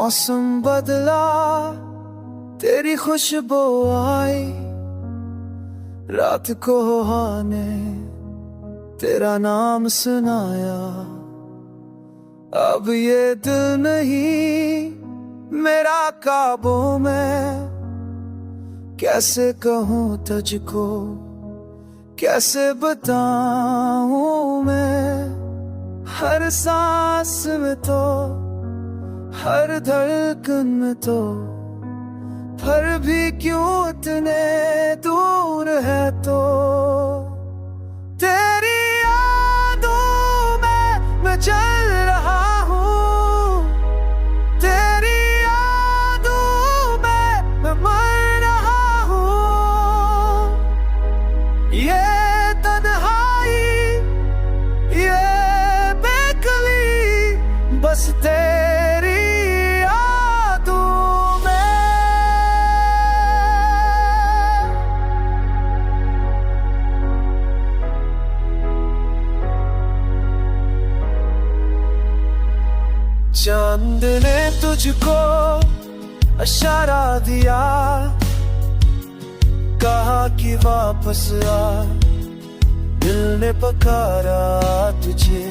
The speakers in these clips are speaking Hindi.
मौसम बदला, तेरी खुशबू आई, रात को हाँ ने तेरा नाम सुनाया। अब ये दिल नहीं मेरा काबू में, कैसे कहूँ तुझको, कैसे बताऊँ मैं। हर सांस में तो, हर धड़कन में तो, पर भी क्यों इतने दूर है तो। तेरी यादों में मैं चल रहा हूँ, तेरी यादों में मैं मर रहा हूँ। ये तन्हाई, ये बेकली, बस तेरी चांद ने तुझको इशारा दिया, कहा कि वापस आ। दिल ने पुकारा तुझे,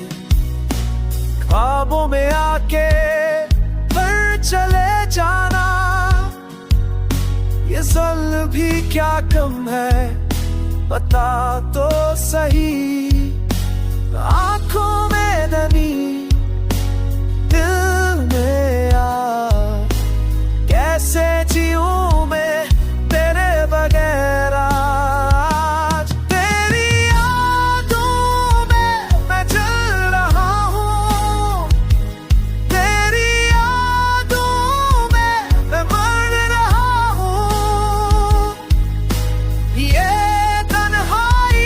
ख्वाबों में आके फिर चले जाना। ये ज़ल्म भी क्या कम है, बता तो सही। आंखों में नमी, दिल में आ, कैसे जीऊं मैं तेरे बगैर आज। तेरी यादों में मैं चल रहा हूँ, तेरी यादों में मैं मर रहा हूँ। ये तन्हाई,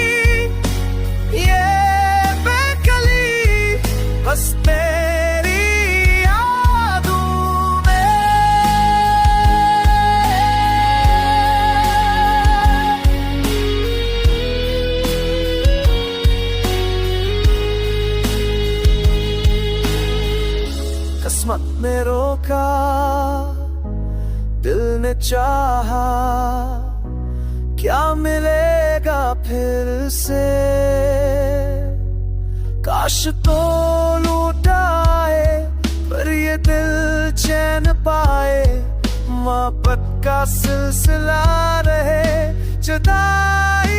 ये बेकली, बस किस्मत ने रोका, दिल ने चाहा, क्या मिलेगा फिर से। काश तो लौटाए, पर ये दिल चैन पाए। मोहब्बत का सिलसिला रहे जुदाई